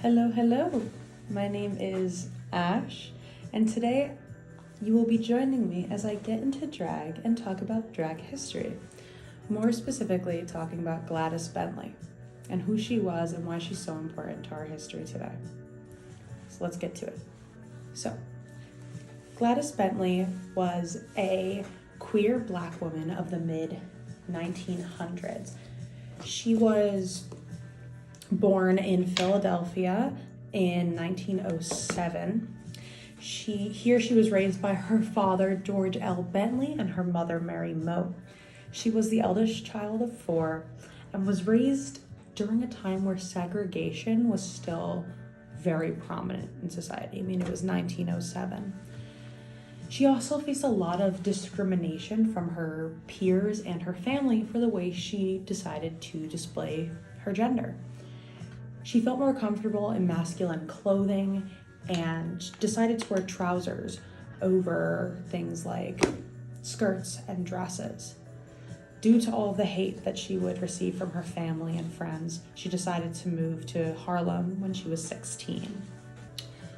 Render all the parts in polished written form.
Hello. My name is Ash, and today you will be joining me as I get into drag and talk about drag history. More specifically, talking about Gladys Benelty and who she was and why she's so important to our history today. So let's get to it. So, Gladys Benelty was a queer Black woman of the mid-1900s. She was born in Philadelphia in 1907. She was raised by her father, George L. Bentley, and her mother, Mary Moe. She was the eldest child of four and was raised during a time where segregation was still very prominent in society. It was 1907. She also faced a lot of discrimination from her peers and her family for the way she decided to display her gender. She felt more comfortable in masculine clothing and decided to wear trousers over things like skirts and dresses. Due to all the hate that she would receive from her family and friends, she decided to move to Harlem when she was 16.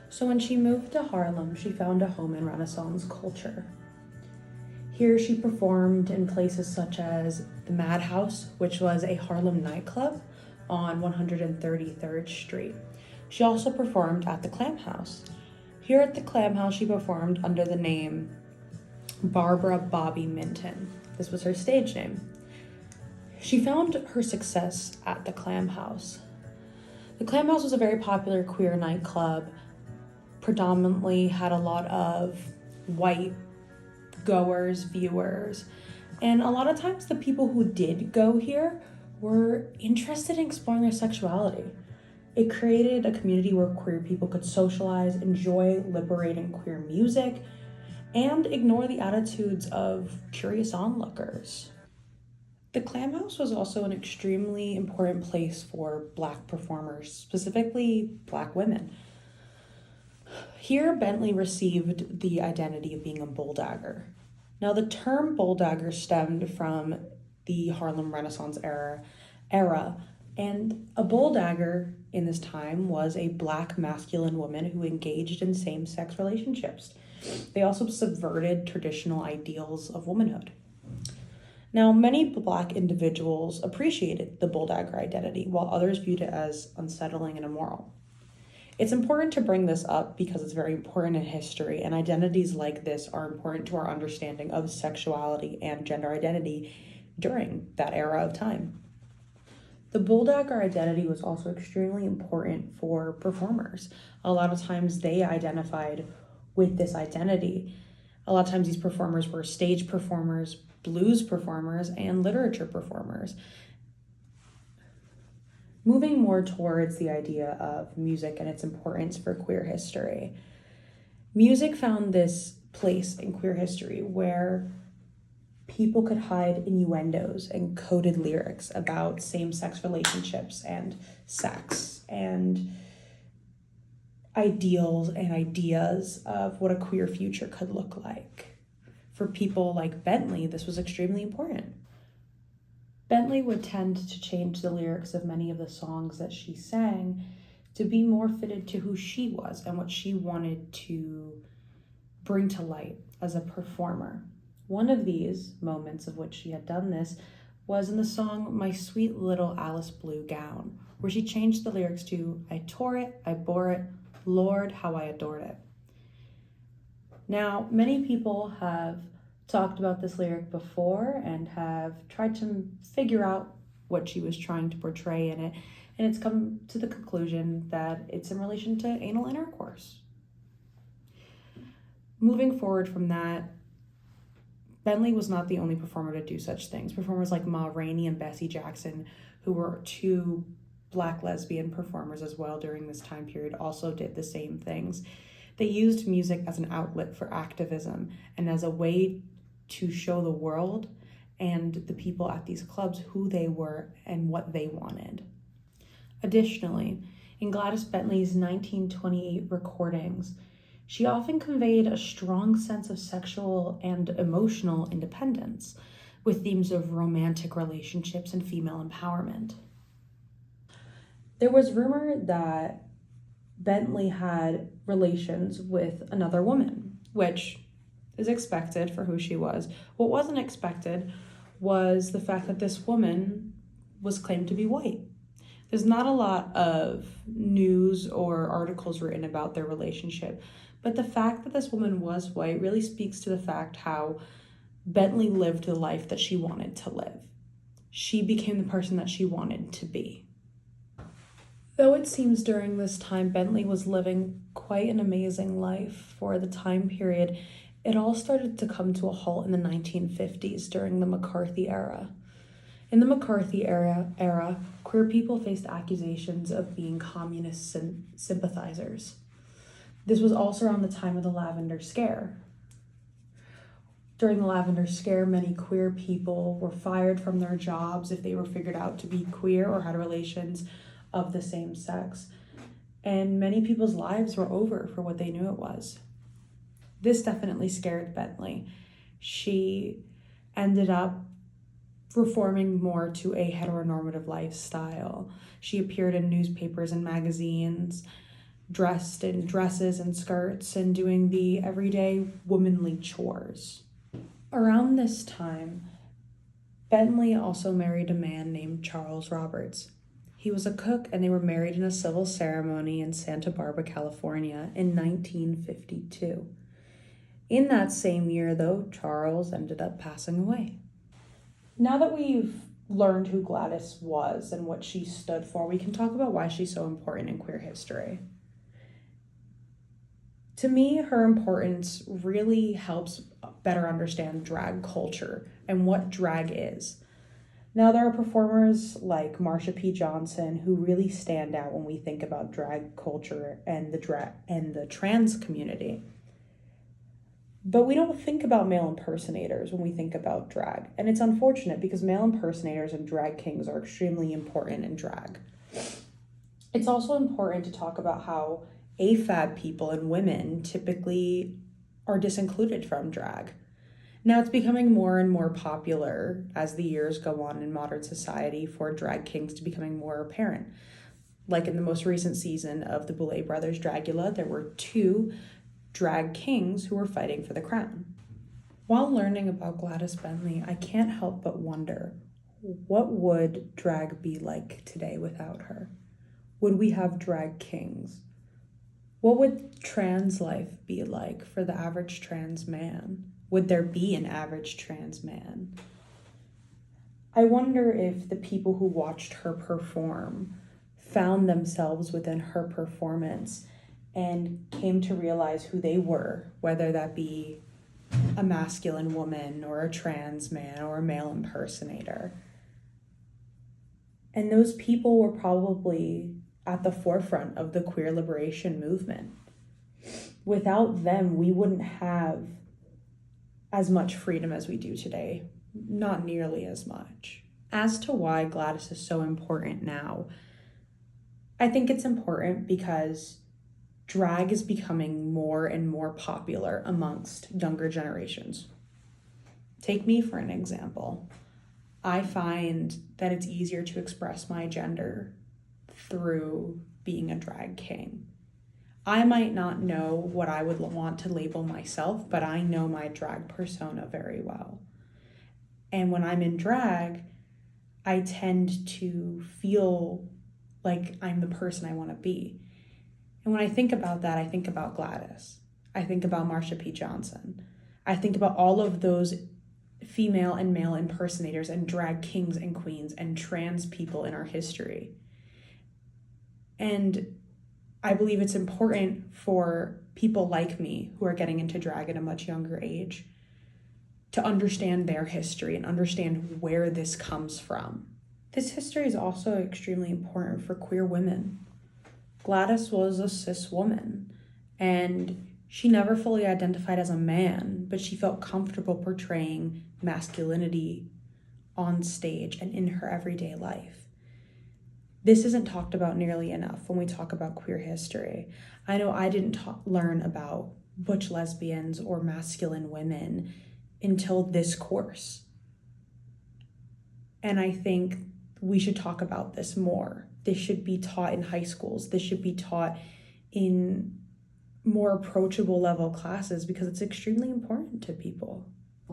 So when she moved to Harlem, she found a home in Renaissance culture. Here she performed in places such as the Madhouse, which was a Harlem nightclub on 133rd Street. She also performed at the Clam House. Here at the Clam House, she performed under the name Barbara Bobby Minton. This was her stage name. She found her success at the Clam House. The Clam House was a very popular queer nightclub, predominantly had a lot of white goers, viewers, and a lot of times the people who did go here were interested in exploring their sexuality. It created a community where queer people could socialize, enjoy liberating queer music, and ignore the attitudes of curious onlookers. The Clam House was also an extremely important place for Black performers, specifically Black women. Here, Bentley received the identity of being a bulldagger. Now, the term bulldagger stemmed from the Harlem Renaissance era, and a bulldagger in this time was a Black masculine woman who engaged in same-sex relationships. They also subverted traditional ideals of womanhood. Now, many Black individuals appreciated the bulldagger identity, while others viewed it as unsettling and immoral. It's important to bring this up because it's very important in history, and identities like this are important to our understanding of sexuality and gender identity during that era of time. The bulldagger identity was also extremely important for performers. A lot of times they identified with this identity. A lot of times these performers were stage performers, blues performers, and literature performers. Moving more towards the idea of music and its importance for queer history. Music found this place in queer history where people could hide innuendos and coded lyrics about same-sex relationships and sex and ideals and ideas of what a queer future could look like. For people like Bentley, this was extremely important. Bentley would tend to change the lyrics of many of the songs that she sang to be more fitted to who she was and what she wanted to bring to light as a performer. One of these moments of which she had done this was in the song My Sweet Little Alice Blue Gown, where she changed the lyrics to I tore it, I bore it, Lord, how I adored it. Now, many people have talked about this lyric before and have tried to figure out what she was trying to portray in it, and it's come to the conclusion that it's in relation to anal intercourse. Moving forward from that, Bentley was not the only performer to do such things. Performers like Ma Rainey and Bessie Jackson, who were two Black lesbian performers as well during this time period, also did the same things. They used music as an outlet for activism and as a way to show the world and the people at these clubs who they were and what they wanted. Additionally, in Gladys Bentley's 1928 recordings, she often conveyed a strong sense of sexual and emotional independence, with themes of romantic relationships and female empowerment. There was rumor that Bentley had relations with another woman, which is expected for who she was. What wasn't expected was the fact that this woman was claimed to be white. There's not a lot of news or articles written about their relationship, but the fact that this woman was white really speaks to the fact how Bentley lived the life that she wanted to live. She became the person that she wanted to be. Though it seems during this time Bentley was living quite an amazing life for the time period, it all started to come to a halt in the 1950s during the McCarthy era. In the McCarthy era, queer people faced accusations of being communist sympathizers. This was also around the time of the Lavender Scare. During the Lavender Scare, many queer people were fired from their jobs if they were figured out to be queer or had relations of the same sex. And many people's lives were over for what they knew it was. This definitely scared Bentley. She ended up reforming more to a heteronormative lifestyle. She appeared in newspapers and magazines, dressed in dresses and skirts, and doing the everyday womanly chores. Around this time, Bentley also married a man named Charles Roberts. He was a cook, and they were married in a civil ceremony in Santa Barbara, California in 1952. In that same year, though, Charles ended up passing away. Now that we've learned who Gladys was and what she stood for, we can talk about why she's so important in queer history. To me, her importance really helps better understand drag culture and what drag is. Now, there are performers like Marsha P. Johnson who really stand out when we think about drag culture and the trans community. But we don't think about male impersonators when we think about drag. And it's unfortunate because male impersonators and drag kings are extremely important in drag. It's also important to talk about how AFAB people and women typically are disincluded from drag. Now it's becoming more and more popular as the years go on in modern society for drag kings to becoming more apparent. Like in the most recent season of the Boulet Brothers Dragula, there were 2 drag kings who were fighting for the crown. While learning about Gladys Benelty, I can't help but wonder, what would drag be like today without her? Would we have drag kings? What would trans life be like for the average trans man? Would there be an average trans man? I wonder if the people who watched her perform found themselves within her performance and came to realize who they were, whether that be a masculine woman or a trans man or a male impersonator. And those people were probably at the forefront of the queer liberation movement. Without them, we wouldn't have as much freedom as we do today, not nearly as much. As to why Gladys is so important now, I think it's important because drag is becoming more and more popular amongst younger generations. Take me for an example. I find that it's easier to express my gender through being a drag king. I might not know what I would want to label myself, but I know my drag persona very well. And when I'm in drag, I tend to feel like I'm the person I want to be. And when I think about that, I think about Gladys. I think about Marsha P. Johnson. I think about all of those female and male impersonators and drag kings and queens and trans people in our history. And I believe it's important for people like me who are getting into drag at a much younger age to understand their history and understand where this comes from. This history is also extremely important for queer women. Gladys was a cis woman, and she never fully identified as a man, but she felt comfortable portraying masculinity on stage and in her everyday life. This isn't talked about nearly enough when we talk about queer history. I know I didn't learn about butch lesbians or masculine women until this course. And I think we should talk about this more. This should be taught in high schools. This should be taught in more approachable level classes because it's extremely important to people.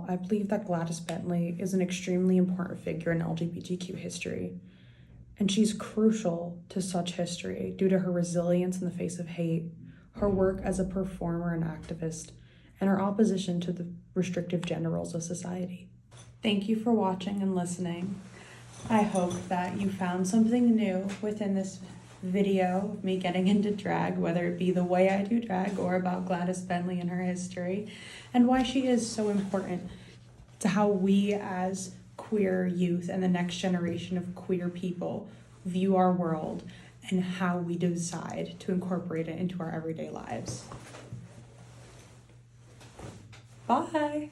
I believe that Gladys Benelty is an extremely important figure in LGBTQ history, and she's crucial to such history due to her resilience in the face of hate, her work as a performer and activist, and her opposition to the restrictive gender roles of society. Thank you for watching and listening. I hope that you found something new within this video of me getting into drag, whether it be the way I do drag or about Gladys Benelty and her history, and why she is so important to how we as queer youth and the next generation of queer people view our world and how we decide to incorporate it into our everyday lives. Bye!